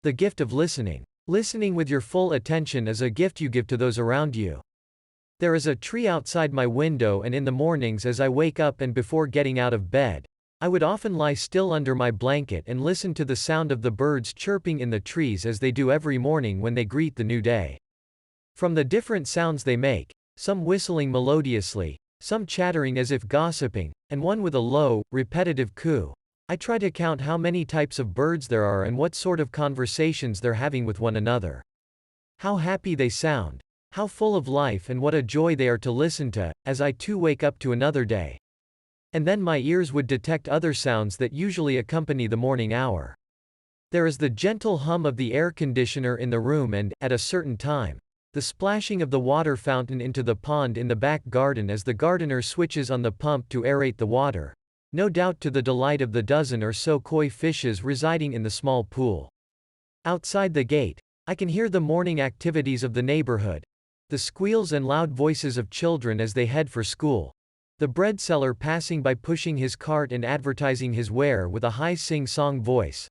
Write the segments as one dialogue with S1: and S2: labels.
S1: The gift of listening. Listening with your full attention is a gift you give to those around you. There is a tree outside my window, and in the mornings as I wake up and before getting out of bed, I would often lie still under my blanket and listen to the sound of the birds chirping in the trees as they do every morning when they greet the new day. From the different sounds they make, some whistling melodiously, some chattering as if gossiping, and one with a low, repetitive coo, I try to count how many types of birds there are and what sort of conversations they're having with one another. How happy they sound, how full of life, and what a joy they are to listen to, as I too wake up to another day. And then my ears would detect other sounds that usually accompany the morning hour. There is the gentle hum of the air conditioner in the room and, at a certain time, the splashing of the water fountain into the pond in the back garden as the gardener switches on the pump to aerate the water, no doubt to the delight of the dozen or so koi fishes residing in the small pool. Outside the gate, I can hear the morning activities of the neighborhood, the squeals and loud voices of children as they head for school, the bread seller passing by pushing his cart and advertising his ware with a high sing-song voice,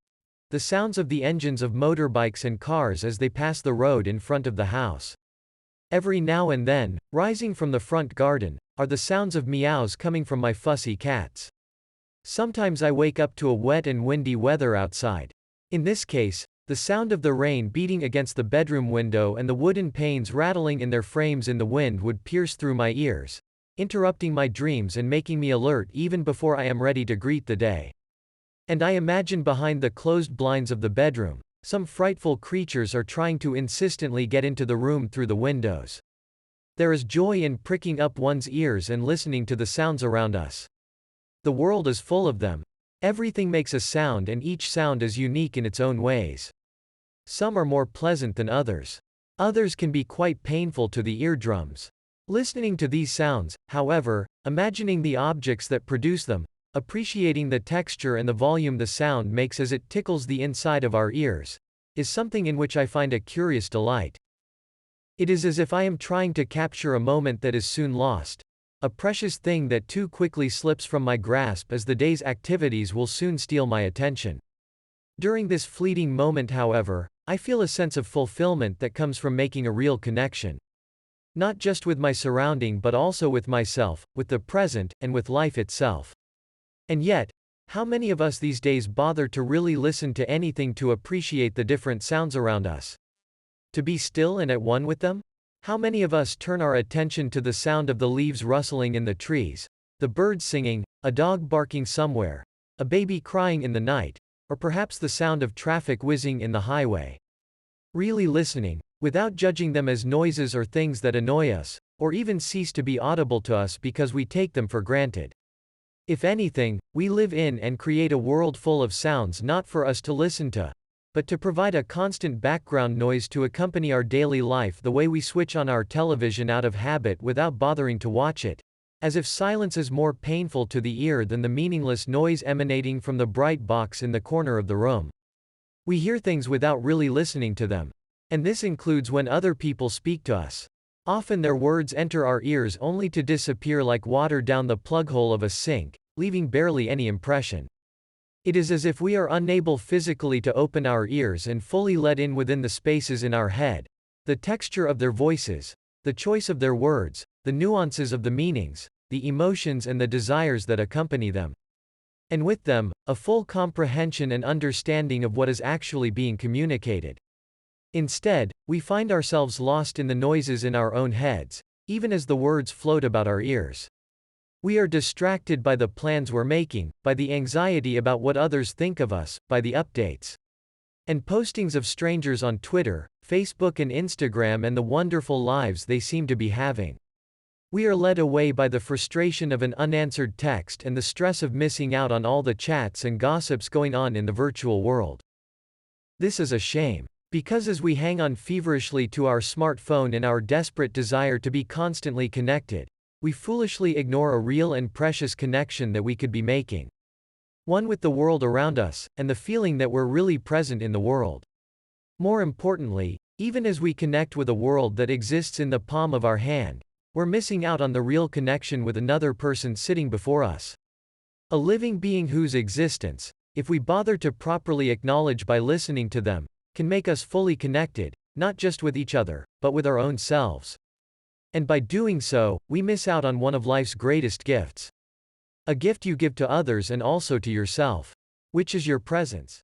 S1: the sounds of the engines of motorbikes and cars as they pass the road in front of the house. Every now and then, rising from the front garden, are the sounds of meows coming from my fussy cats. Sometimes I wake up to a wet and windy weather outside. In this case, the sound of the rain beating against the bedroom window and the wooden panes rattling in their frames in the wind would pierce through my ears, interrupting my dreams and making me alert even before I am ready to greet the day. And I imagine behind the closed blinds of the bedroom, some frightful creatures are trying to insistently get into the room through the windows. There is joy in pricking up one's ears and listening to the sounds around us. The world is full of them. Everything makes a sound, and each sound is unique in its own ways. Some are more pleasant than others. Others can be quite painful to the eardrums. Listening to these sounds, however, imagining the objects that produce them, appreciating the texture and the volume the sound makes as it tickles the inside of our ears, is something in which I find a curious delight. It is as if I am trying to capture a moment that is soon lost, a precious thing that too quickly slips from my grasp as the day's activities will soon steal my attention. During this fleeting moment, however, I feel a sense of fulfillment that comes from making a real connection. Not just with my surrounding but also with myself, with the present, and with life itself. And yet, how many of us these days bother to really listen to anything to appreciate the different sounds around us? To be still and at one with them? How many of us turn our attention to the sound of the leaves rustling in the trees, the birds singing, a dog barking somewhere, a baby crying in the night, or perhaps the sound of traffic whizzing in the highway? Really listening, without judging them as noises or things that annoy us, or even cease to be audible to us because we take them for granted. If anything, we live in and create a world full of sounds not for us to listen to, but to provide a constant background noise to accompany our daily life, the way we switch on our television out of habit without bothering to watch it, as if silence is more painful to the ear than the meaningless noise emanating from the bright box in the corner of the room. We hear things without really listening to them. And this includes when other people speak to us. Often their words enter our ears only to disappear like water down the plug hole of a sink, leaving barely any impression. It is as if we are unable physically to open our ears and fully let in within the spaces in our head, the texture of their voices, the choice of their words, the nuances of the meanings, the emotions and the desires that accompany them. And with them, a full comprehension and understanding of what is actually being communicated. Instead, we find ourselves lost in the noises in our own heads, even as the words float about our ears. We are distracted by the plans we're making, by the anxiety about what others think of us, by the updates and postings of strangers on Twitter, Facebook and Instagram and the wonderful lives they seem to be having. We are led away by the frustration of an unanswered text and the stress of missing out on all the chats and gossips going on in the virtual world. This is a shame. Because as we hang on feverishly to our smartphone in our desperate desire to be constantly connected, we foolishly ignore a real and precious connection that we could be making. One with the world around us, and the feeling that we're really present in the world. More importantly, even as we connect with a world that exists in the palm of our hand, we're missing out on the real connection with another person sitting before us. A living being whose existence, if we bother to properly acknowledge by listening to them, can make us fully connected, not just with each other, but with our own selves. And by doing so, we miss out on one of life's greatest gifts. A gift you give to others and also to yourself. Which is your presence.